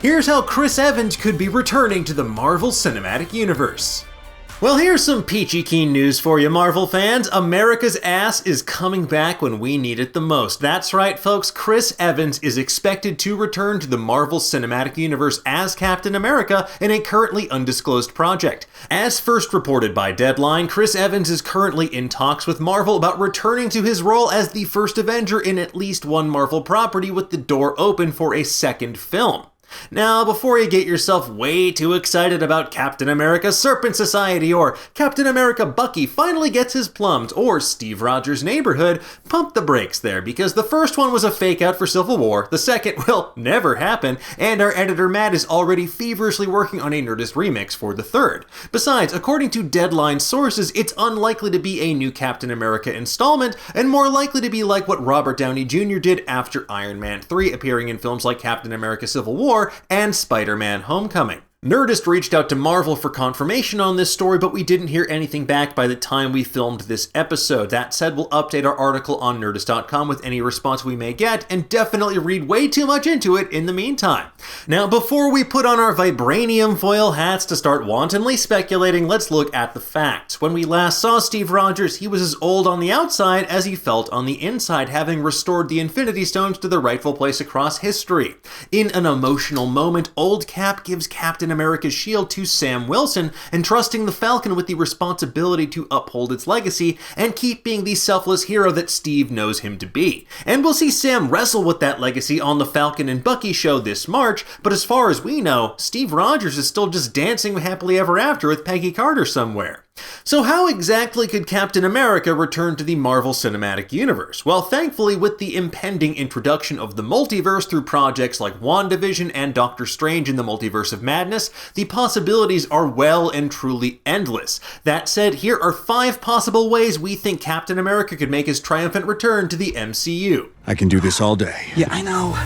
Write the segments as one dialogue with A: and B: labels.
A: Here's how Chris Evans could be returning to the Marvel Cinematic Universe. Well, here's some peachy keen news for you, Marvel fans. America's ass is coming back when we need it the most. That's right, folks. Chris Evans is expected to return to the Marvel Cinematic Universe as Captain America in a currently undisclosed project. As first reported by Deadline, Chris Evans is currently in talks with Marvel about returning to his role as the First Avenger in at least one Marvel property, with the door open for a second film. Now, before you get yourself way too excited about Captain America Serpent Society, or Captain America Bucky finally gets his plums, or Steve Rogers' Neighborhood, pump the brakes there, because the first one was a fake out for Civil War, the second will never happen, and our editor Matt is already feverishly working on a Nerdist remix for the third. Besides, according to Deadline sources, it's unlikely to be a new Captain America installment, and more likely to be like what Robert Downey Jr. did after Iron Man 3, appearing in films like Captain America Civil War and Spider-Man Homecoming. Nerdist reached out to Marvel for confirmation on this story, but we didn't hear anything back by the time we filmed this episode. That said, we'll update our article on Nerdist.com with any response we may get, and definitely read way too much into it in the meantime. Now, before we put on our vibranium foil hats to start wantonly speculating, let's look at the facts. When we last saw Steve Rogers, he was as old on the outside as he felt on the inside, having restored the Infinity Stones to their rightful place across history. In an emotional moment, old Cap gives Captain America's shield to Sam Wilson, entrusting the Falcon with the responsibility to uphold its legacy and keep being the selfless hero that Steve knows him to be. And we'll see Sam wrestle with that legacy on the Falcon and Bucky show this March, but as far as we know, Steve Rogers is still just dancing happily ever after with Peggy Carter somewhere. So how exactly could Captain America return to the Marvel Cinematic Universe? Well, thankfully, with the impending introduction of the multiverse through projects like WandaVision and Doctor Strange in the Multiverse of Madness, the possibilities are well and truly endless. That said, here are 5 possible ways we think Captain America could make his triumphant return to the MCU.
B: I can do this all day.
C: Yeah, I know.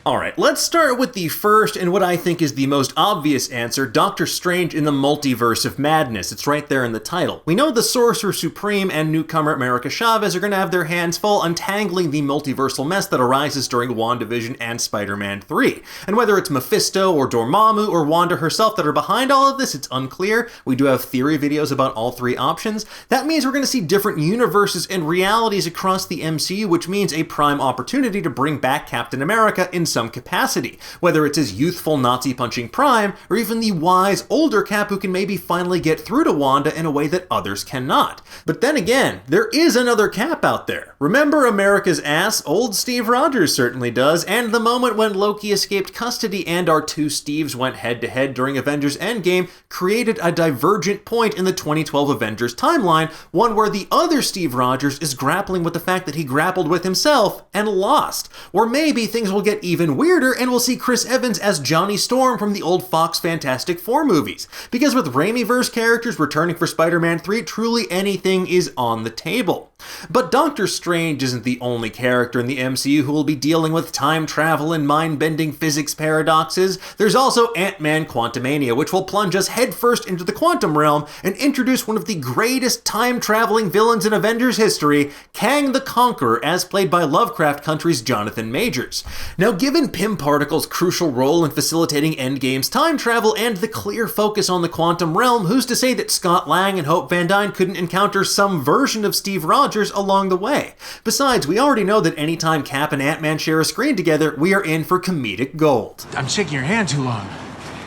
A: Alright, let's start with the first and what I think is the most obvious answer, Doctor Strange in the Multiverse of Madness. It's right there in the title. We know the Sorcerer Supreme and newcomer America Chavez are going to have their hands full untangling the multiversal mess that arises during WandaVision and Spider-Man 3. And whether it's Mephisto or Dormammu or Wanda herself that are behind all of this, it's unclear. We do have theory videos about all 3 options. That means we're going to see different universes and realities across the MCU, which means a prime opportunity to bring back Captain America in some capacity, whether it's his youthful Nazi-punching Prime, or even the wise older Cap who can maybe finally get through to Wanda in a way that others cannot. But then again, there is another Cap out there. Remember America's ass? Old Steve Rogers certainly does, and the moment when Loki escaped custody and our 2 Steves went head-to-head during Avengers Endgame created a divergent point in the 2012 Avengers timeline, one where the other Steve Rogers is grappling with the fact that he grappled with himself and lost. Or maybe things will get even weirder and we'll see Chris Evans as Johnny Storm from the old Fox Fantastic Four movies. Because with Raimi-verse characters returning for Spider-Man 3, truly anything is on the table. But Doctor Strange isn't the only character in the MCU who will be dealing with time travel and mind-bending physics paradoxes. There's also Ant-Man Quantumania, which will plunge us headfirst into the quantum realm and introduce one of the greatest time-traveling villains in Avengers history, Kang the Conqueror, as played by Lovecraft Country's Jonathan Majors. Now, given Pym Particle's crucial role in facilitating Endgame's time travel and the clear focus on the quantum realm, who's to say that Scott Lang and Hope Van Dyne couldn't encounter some version of Steve Rogers along the way? Besides, we already know that anytime Cap and Ant-Man share a screen together, we are in for comedic gold.
C: I'm shaking your hand too long.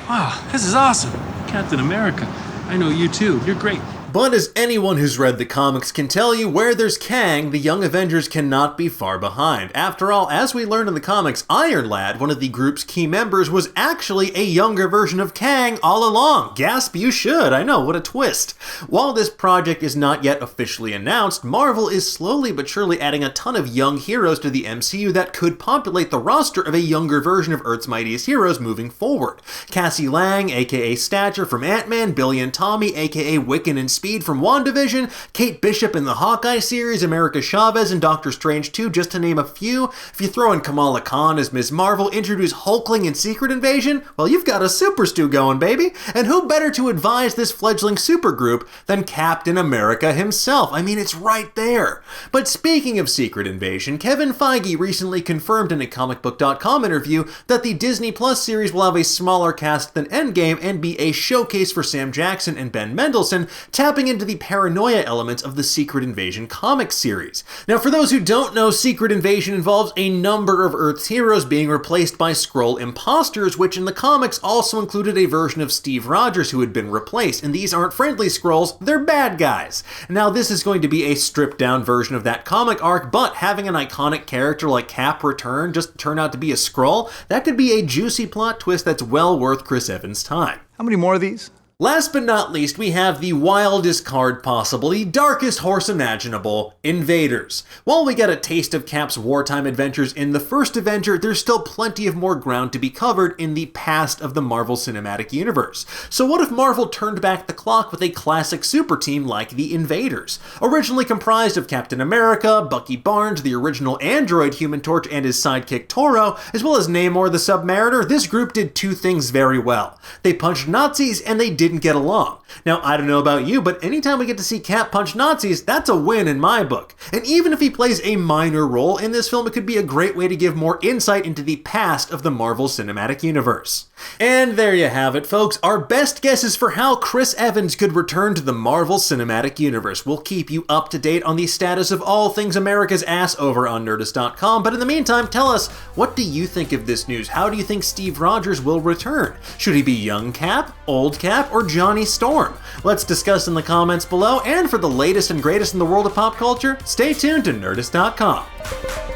C: Wow, this is awesome.
D: Captain America, I know you too. You're great.
A: But as anyone who's read the comics can tell you, where there's Kang, the Young Avengers cannot be far behind. After all, as we learned in the comics, Iron Lad, one of the group's key members, was actually a younger version of Kang all along. Gasp, you should. I know, what a twist. While this project is not yet officially announced, Marvel is slowly but surely adding a ton of young heroes to the MCU that could populate the roster of a younger version of Earth's Mightiest Heroes moving forward. Cassie Lang, aka Stature from Ant-Man, Billy and Tommy, aka Wiccan and Speed from WandaVision, Kate Bishop in the Hawkeye series, America Chavez in Doctor Strange 2, just to name a few. If you throw in Kamala Khan as Ms. Marvel, introduce Hulkling in Secret Invasion, well, you've got a super stew going, baby. And who better to advise this fledgling supergroup than Captain America himself? I mean, it's right there. But speaking of Secret Invasion, Kevin Feige recently confirmed in a comicbook.com interview that the Disney Plus series will have a smaller cast than Endgame and be a showcase for Sam Jackson and Ben Mendelsohn, tapping into the paranoia elements of the Secret Invasion comic series. Now, for those who don't know, Secret Invasion involves a number of Earth's heroes being replaced by Skrull imposters, which in the comics also included a version of Steve Rogers who had been replaced, and these aren't friendly Skrulls, they're bad guys. Now, this is going to be a stripped-down version of that comic arc, but having an iconic character like Cap return just turn out to be a Skrull, that could be a juicy plot twist that's well worth Chris Evans' time.
B: How many more of these?
A: Last but not least, we have the wildest card possible, the darkest horse imaginable, Invaders. While we get a taste of Cap's wartime adventures in the First Avenger, there's still plenty of more ground to be covered in the past of the Marvel Cinematic Universe. So what if Marvel turned back the clock with a classic super team like the Invaders? Originally comprised of Captain America, Bucky Barnes, the original android Human Torch and his sidekick Toro, as well as Namor the Submariner, this group did two things very well. They punched Nazis and they didn't get along. Now, I don't know about you, but anytime we get to see Cap punch Nazis, that's a win in my book. And even if he plays a minor role in this film, it could be a great way to give more insight into the past of the Marvel Cinematic Universe. And there you have it, folks. Our best guesses for how Chris Evans could return to the Marvel Cinematic Universe. We'll keep you up to date on the status of all things America's ass over on Nerdist.com, but in the meantime, tell us, what do you think of this news? How do you think Steve Rogers will return? Should he be young Cap, old Cap, or Johnny Storm? Let's discuss in the comments below, and for the latest and greatest in the world of pop culture, stay tuned to Nerdist.com.